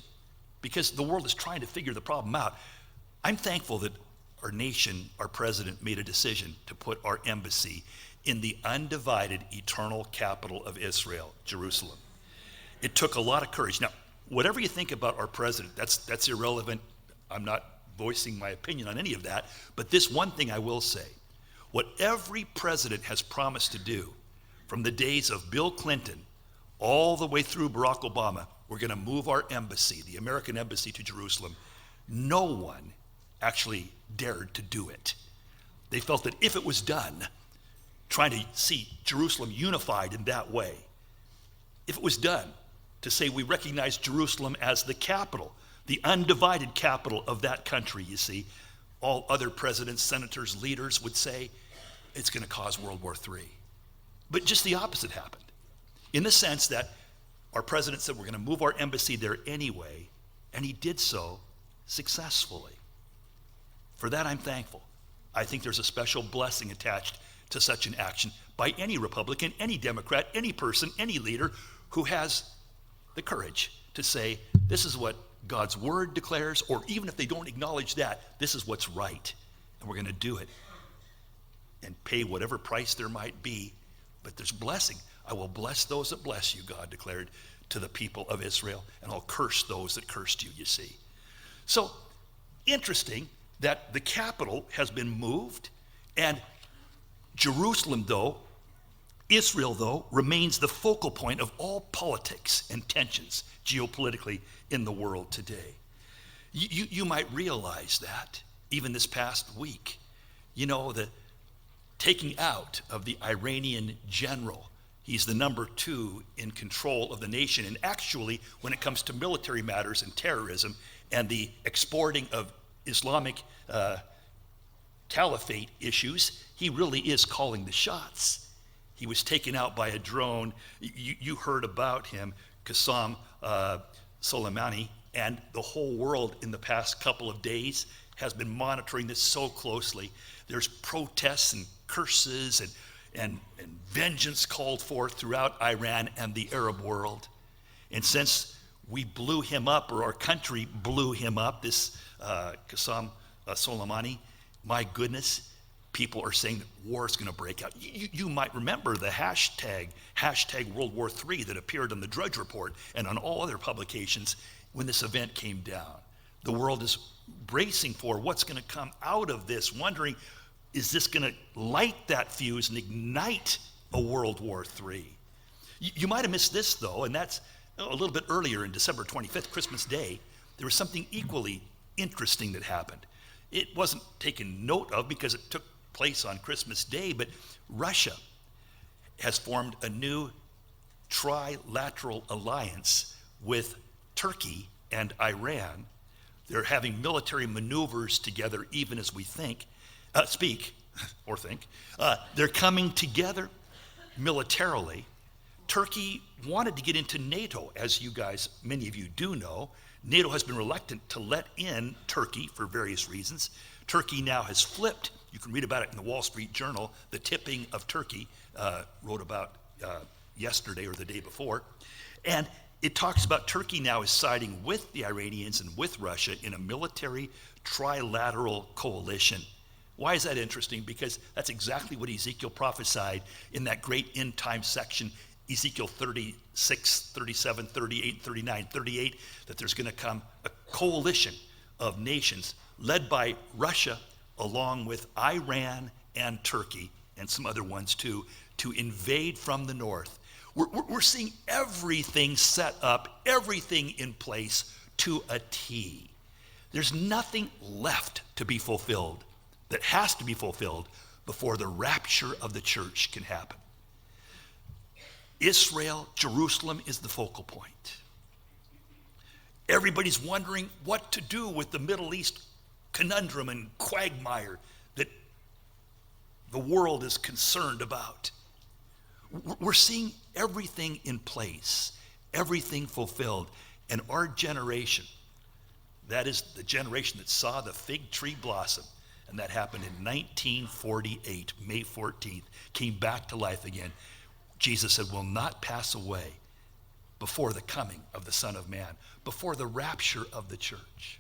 because the world is trying to figure the problem out. I'm thankful that our nation, our president, made a decision to put our embassy in the undivided eternal capital of Israel, Jerusalem. It took a lot of courage. Now, whatever you think about our president, that's irrelevant. I'm not voicing my opinion on any of that. But this one thing I will say, what every president has promised to do, from the days of Bill Clinton all the way through Barack Obama, we're going to move our embassy, the American embassy, to Jerusalem. No one actually dared to do it. They felt that if it was done, trying to see Jerusalem unified in that way, if it was done to say we recognize Jerusalem as the capital, the undivided capital of that country, you see, all other presidents, senators, leaders would say it's going to cause World War III. But just the opposite happened, in the sense that our president said we're going to move our embassy there anyway, and he did so successfully. For that, I'm thankful. I think there's a special blessing attached to such an action by any Republican, any Democrat, any person, any leader who has the courage to say, this is what God's word declares, or even if they don't acknowledge that, this is what's right, and we're going to do it and pay whatever price there might be. But there's blessing. I will bless those that bless you, God declared to the people of Israel, and I'll curse those that cursed you, you see. So, interesting that the capital has been moved, and Jerusalem, though, Israel, though, remains the focal point of all politics and tensions geopolitically in the world today. You might realize that even this past week, you know, the taking out of the Iranian general. He's the number 2 in control of the nation. And actually, when it comes to military matters and terrorism and the exporting of Islamic caliphate issues, he really is calling the shots. He was taken out by a drone. You heard about him, Qasem Soleimani, and the whole world in the past couple of days has been monitoring this so closely. There's protests and curses and vengeance called forth throughout Iran and the Arab world. And since we blew him up, or our country blew him up, this Qasem Soleimani, my goodness, people are saying that war is going to break out. You might remember the hashtag World War III that appeared on the Drudge Report and on all other publications when this event came down. The world is bracing for what's going to come out of this, wondering, is this going to light that fuse and ignite a World War III? You might have missed this, though, and that's a little bit earlier in December 25th, Christmas Day. There was something equally interesting that happened. It wasn't taken note of because it took place on Christmas Day, but Russia has formed a new trilateral alliance with Turkey and Iran. They're having military maneuvers together even as we speak. They're coming together militarily. Turkey wanted to get into NATO, as you guys, many of you do know. NATO has been reluctant to let in Turkey for various reasons. Turkey now has flipped. You can read about it in the Wall Street Journal. The tipping of Turkey, wrote about yesterday or the day before. And it talks about Turkey now is siding with the Iranians and with Russia in a military trilateral coalition. Why is that interesting? Because that's exactly what Ezekiel prophesied in that great end time section, Ezekiel 36, 37, 38, 39, 38, that there's going to come a coalition of nations led by Russia along with Iran and Turkey and some other ones too, to invade from the north. We're seeing everything set up, everything in place to a T. There's nothing left to be fulfilled that has to be fulfilled before the rapture of the church can happen. Israel, Jerusalem is the focal point. Everybody's wondering what to do with the Middle East conundrum and quagmire that the world is concerned about. We're seeing everything in place, everything fulfilled. And our generation, that is the generation that saw the fig tree blossom, and that happened in 1948, May 14th, came back to life again. Jesus said, will not pass away before the coming of the Son of Man, before the rapture of the church.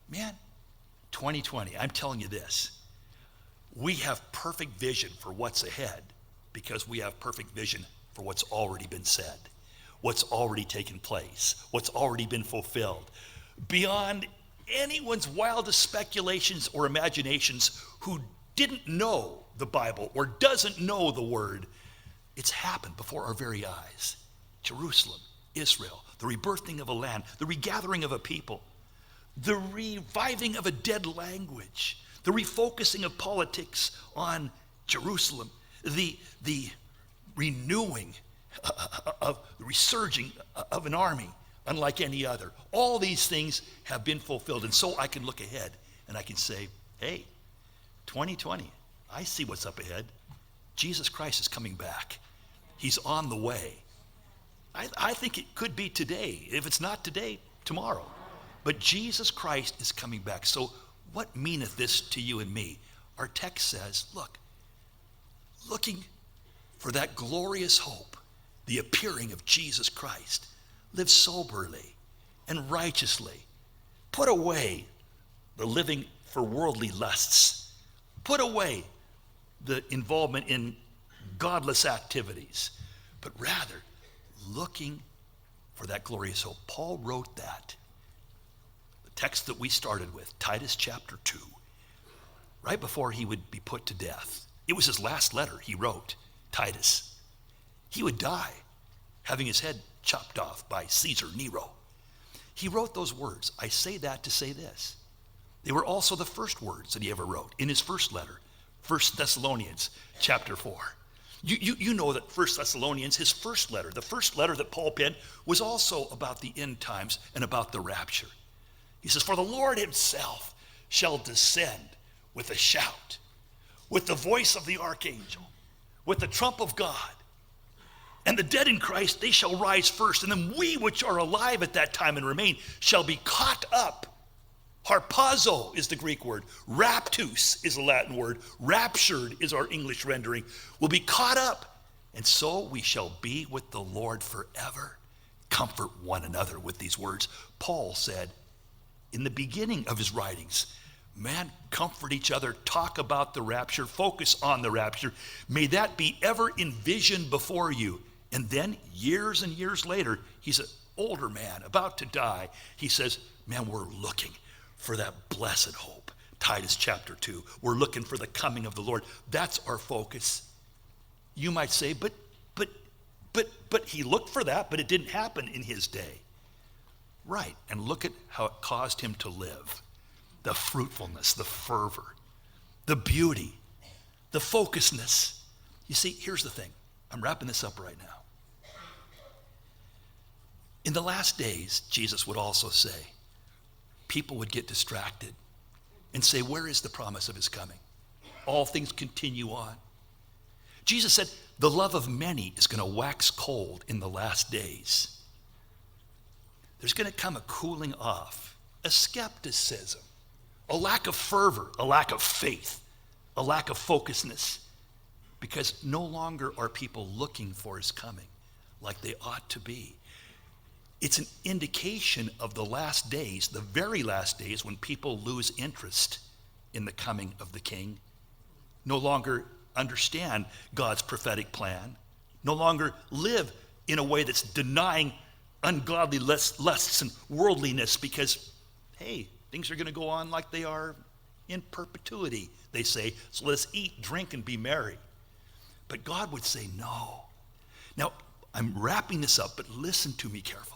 Man, 2020, I'm telling you this, we have perfect vision for what's ahead because we have perfect vision for what's already been said, what's already taken place, what's already been fulfilled. Beyond anyone's wildest speculations or imaginations who didn't know the Bible or doesn't know the Word, it's happened before our very eyes. Jerusalem, Israel, the rebirthing of a land, the regathering of a people, the reviving of a dead language, the refocusing of politics on Jerusalem, the renewing of the resurging of an army unlike any other. All these things have been fulfilled. And so I can look ahead and I can say, hey, 2020, I see what's up ahead. Jesus Christ is coming back. He's on the way. I think it could be today. If it's not today, tomorrow. But Jesus Christ is coming back. So what meaneth this to you and me? Our text says, look, looking for that glorious hope, the appearing of Jesus Christ, live soberly and righteously. Put away the living for worldly lusts. Put away the involvement in godless activities, but rather looking for that glorious hope. Paul wrote that. The text that we started with, Titus chapter 2, right before he would be put to death. It was his last letter he wrote, Titus. He would die, having his head chopped off by Caesar Nero. He wrote those words. I say that to say this. They were also the first words that he ever wrote in his first letter, 1 Thessalonians chapter 4. You know that 1 Thessalonians, his first letter, the first letter that Paul penned, was also about the end times and about the rapture. He says, for the Lord himself shall descend with a shout, with the voice of the archangel, with the trump of God. And the dead in Christ, they shall rise first. And then we which are alive at that time and remain shall be caught up. Harpazo is the Greek word. Raptus is the Latin word. Raptured is our English rendering. We'll be caught up. And so we shall be with the Lord forever. Comfort one another with these words. Paul said in the beginning of his writings, man, comfort each other, talk about the rapture, focus on the rapture. May that be ever envisioned before you. And then years and years later, he's an older man about to die. He says, man, we're looking for that blessed hope. Titus chapter 2. We're looking for the coming of the Lord. That's our focus. You might say, but he looked for that, but it didn't happen in his day. Right, and look at how it caused him to live. The fruitfulness, the fervor, the beauty, the focusedness. You see, here's the thing. I'm wrapping this up right now. In the last days, Jesus would also say, people would get distracted and say, where is the promise of his coming? All things continue on. Jesus said, the love of many is going to wax cold in the last days. There's going to come a cooling off, a skepticism, a lack of fervor, a lack of faith, a lack of focusedness, because no longer are people looking for his coming like they ought to be. It's an indication of the last days, the very last days, when people lose interest in the coming of the King, no longer understand God's prophetic plan, no longer live in a way that's denying ungodly lusts and worldliness because, hey, things are going to go on like they are in perpetuity, they say, so let us eat, drink, and be merry. But God would say no. Now, I'm wrapping this up, but listen to me carefully.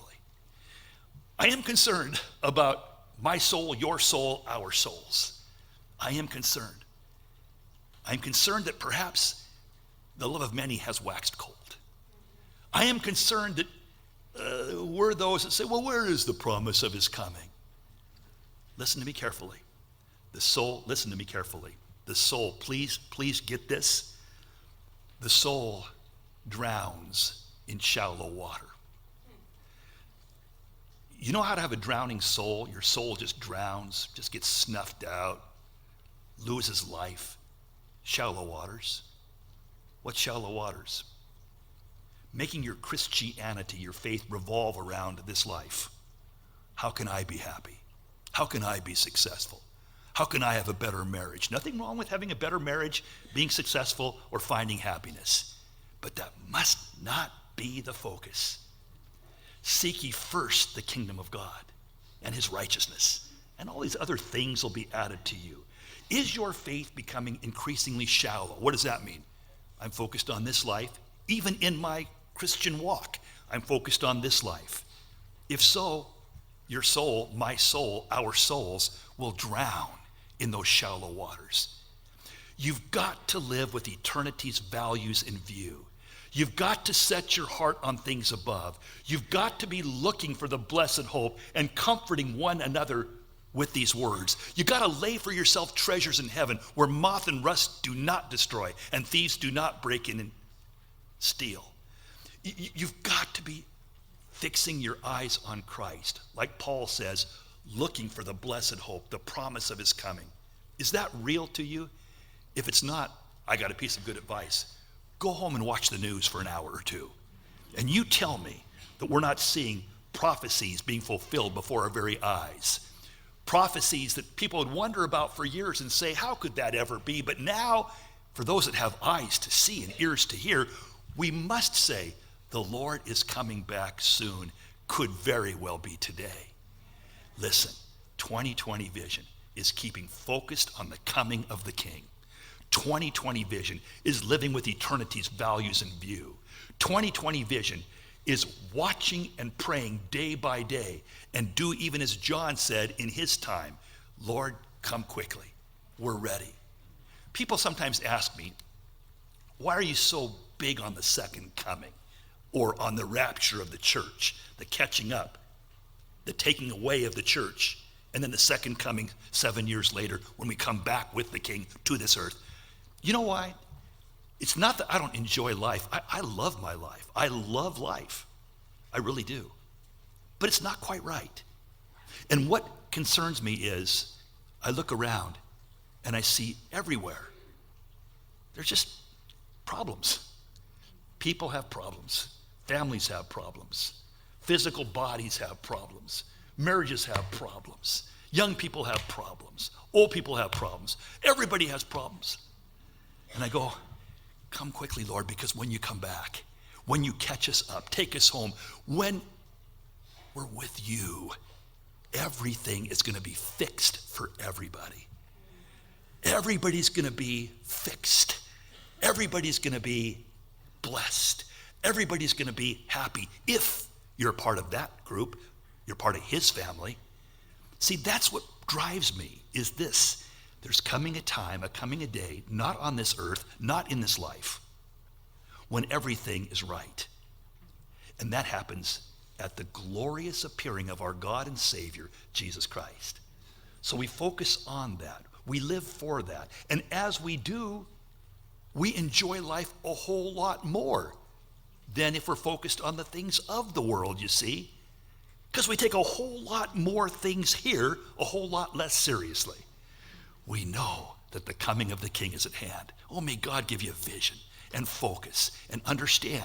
I am concerned about my soul, your soul, our souls. I am concerned. I'm concerned that perhaps the love of many has waxed cold. I am concerned that we're those that say, well, where is the promise of his coming? Listen to me carefully. The soul, listen to me carefully. The soul, please get this. The soul drowns in shallow water. You know how to have a drowning soul? Your soul just drowns, just gets snuffed out, loses life. Shallow waters. What's shallow waters? Making your Christianity, your faith, revolve around this life. How can I be happy? How can I be successful? How can I have a better marriage? Nothing wrong with having a better marriage, being successful, or finding happiness. But that must not be the focus. Seek ye first the kingdom of God and his righteousness, and all these other things will be added to you. Is your faith becoming increasingly shallow? What does that mean? I'm focused on this life. Even in my Christian walk, I'm focused on this life. If so, your soul, my soul, our souls will drown in those shallow waters. You've got to live with eternity's values in view. You've got to set your heart on things above. You've got to be looking for the blessed hope and comforting one another with these words. You've got to lay for yourself treasures in heaven where moth and rust do not destroy and thieves do not break in and steal. You've got to be fixing your eyes on Christ. Like Paul says, looking for the blessed hope, the promise of his coming. Is that real to you? If it's not, I got a piece of good advice. Go home and watch the news for an hour or two. And you tell me that we're not seeing prophecies being fulfilled before our very eyes. Prophecies that people would wonder about for years and say, how could that ever be? But now, for those that have eyes to see and ears to hear, we must say, the Lord is coming back soon. Could very well be today. Listen, 2020 vision is keeping focused on the coming of the King. 2020 vision is living with eternity's values in view. 2020 vision is watching and praying day by day and do even as John said in his time, Lord, come quickly. We're ready. People sometimes ask me, why are you so big on the second coming or on the rapture of the church, the catching up, the taking away of the church, and then the second coming 7 years later when we come back with the King to this earth? You know why? It's not that I don't enjoy life. I love my life. I love life. I really do. But it's not quite right. And what concerns me is I look around and I see everywhere there's just problems. People have problems. Families have problems. Physical bodies have problems. Marriages have problems. Young people have problems. Old people have problems. Everybody has problems. And I go, come quickly, Lord, because when you come back, when you catch us up, take us home, when we're with you, everything is going to be fixed for everybody. Everybody's going to be fixed. Everybody's going to be blessed. Everybody's going to be happy. If you're part of that group, you're part of his family. See, that's what drives me, is this. There's coming a time, coming a day, not on this earth, not in this life, when everything is right. And that happens at the glorious appearing of our God and Savior, Jesus Christ. So we focus on that. We live for that. And as we do, we enjoy life a whole lot more than if we're focused on the things of the world, you see. Because we take a whole lot more things here a whole lot less seriously. We know that the coming of the King is at hand. Oh, may God give you vision and focus and understand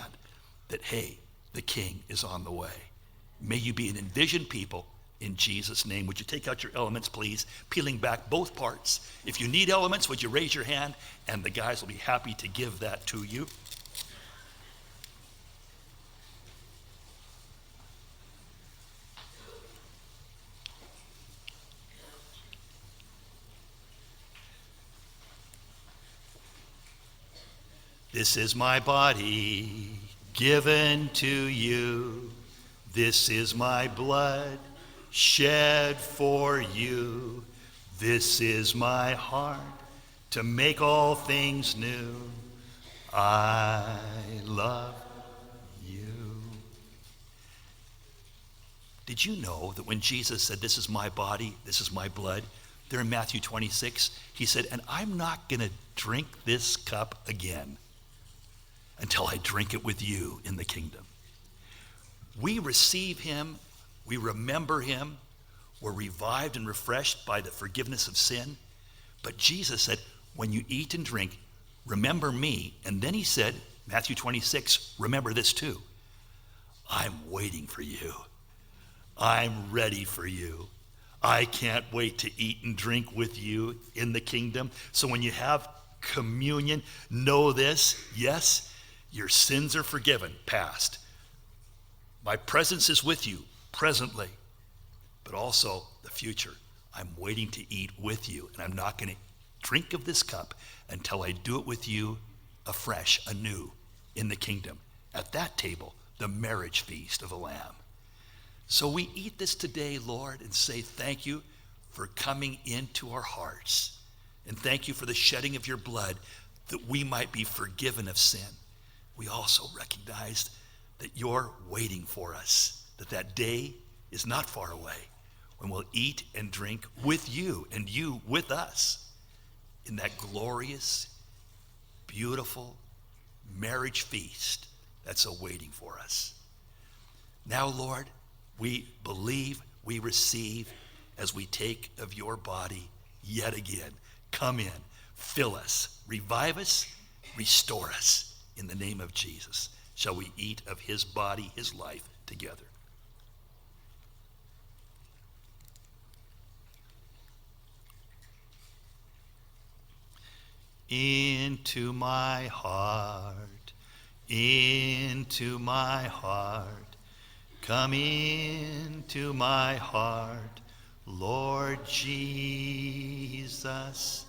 that, hey, the King is on the way. May you be an envisioned people in Jesus' name. Would you take out your elements, please? Peeling back both parts. If you need elements, would you raise your hand? And the guys will be happy to give that to you. This is my body given to you. This is my blood shed for you. This is my heart to make all things new. I love you. Did you know that when Jesus said, this is my body, this is my blood, there in Matthew 26, he said, and I'm not going to drink this cup again until I drink it with you in the kingdom. We receive him, we remember him, we're revived and refreshed by the forgiveness of sin. But Jesus said, when you eat and drink, remember me. And then he said, Matthew 26, remember this too. I'm waiting for you. I'm ready for you. I can't wait to eat and drink with you in the kingdom. So when you have communion, know this, yes, your sins are forgiven, past. My presence is with you, presently, but also the future. I'm waiting to eat with you, and I'm not going to drink of this cup until I do it with you afresh, anew, in the kingdom. At that table, the marriage feast of the Lamb. So we eat this today, Lord, and say thank you for coming into our hearts. And thank you for the shedding of your blood that we might be forgiven of sin. We also recognize that you're waiting for us, that day is not far away when we'll eat and drink with you and you with us in that glorious, beautiful marriage feast that's awaiting for us. Now, Lord, we believe, we receive as we take of your body yet again. Come in, fill us, revive us, restore us. In the name of Jesus, shall we eat of his body, his life together. Into my heart, come into my heart, Lord Jesus,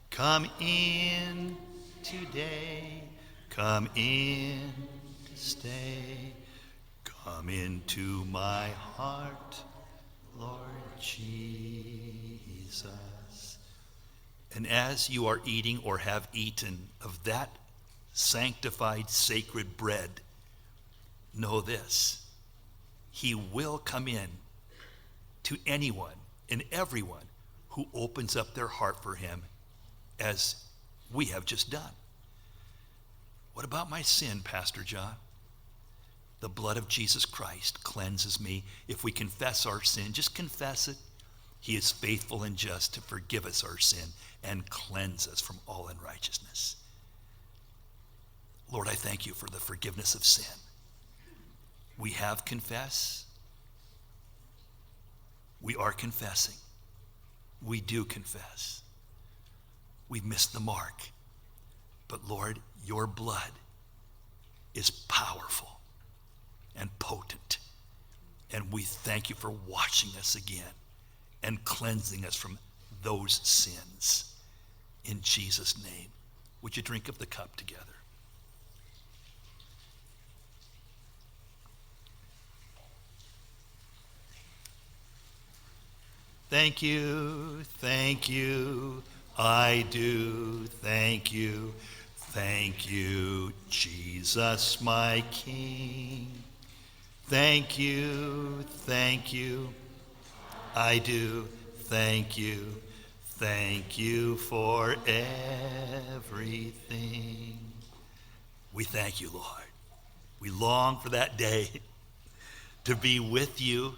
come in today. Come in to stay. Come into my heart, Lord Jesus. And as you are eating or have eaten of that sanctified sacred bread, know this: he will come in to anyone and everyone who opens up their heart for him, as we have just done. What about my sin, Pastor John? The blood of Jesus Christ cleanses me. If we confess our sin, just confess it. He is faithful and just to forgive us our sin and cleanse us from all unrighteousness. Lord, I thank you for the forgiveness of sin. We have confessed. We are confessing. We do confess. We've missed the mark. But Lord, your blood is powerful and potent. And we thank you for washing us again and cleansing us from those sins. In Jesus' name, would you drink of the cup together? Thank you, I do thank you. Thank you, Jesus, my King. Thank you, I do. Thank you for everything. We thank you, Lord. We long for that day to be with you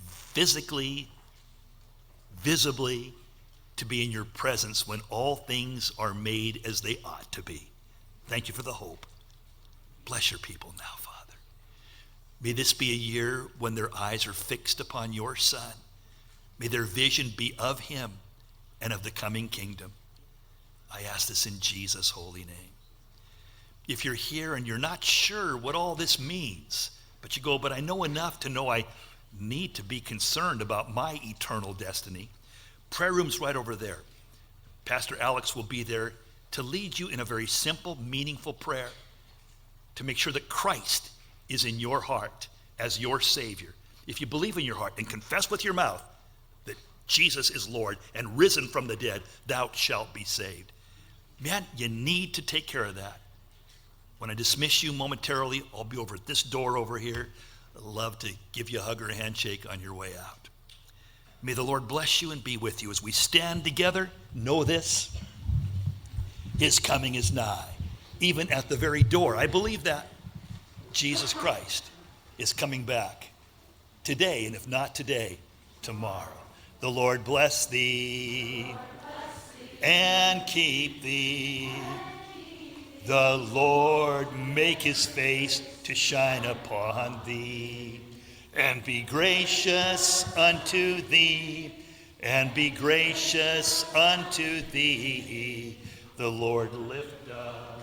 physically, visibly, to be in your presence when all things are made as they ought to be. Thank you for the hope. Bless your people now, Father. May this be a year when their eyes are fixed upon your Son. May their vision be of him and of the coming kingdom. I ask this in Jesus' holy name. If you're here and you're not sure what all this means, but you go, but I know enough to know I need to be concerned about my eternal destiny, prayer room's right over there. Pastor Alex will be there to lead you in a very simple, meaningful prayer to make sure that Christ is in your heart as your Savior. If you believe in your heart and confess with your mouth that Jesus is Lord and risen from the dead, thou shalt be saved. Man, you need to take care of that. When I dismiss you momentarily, I'll be over at this door over here. I'd love to give you a hug or a handshake on your way out. May the Lord bless you and be with you as we stand together. Know this, his coming is nigh, even at the very door. I believe that. Jesus Christ is coming back today, and if not today, tomorrow. The Lord bless thee and keep thee. The Lord make his face to shine upon thee and be gracious unto thee, and be gracious unto thee. The Lord lift up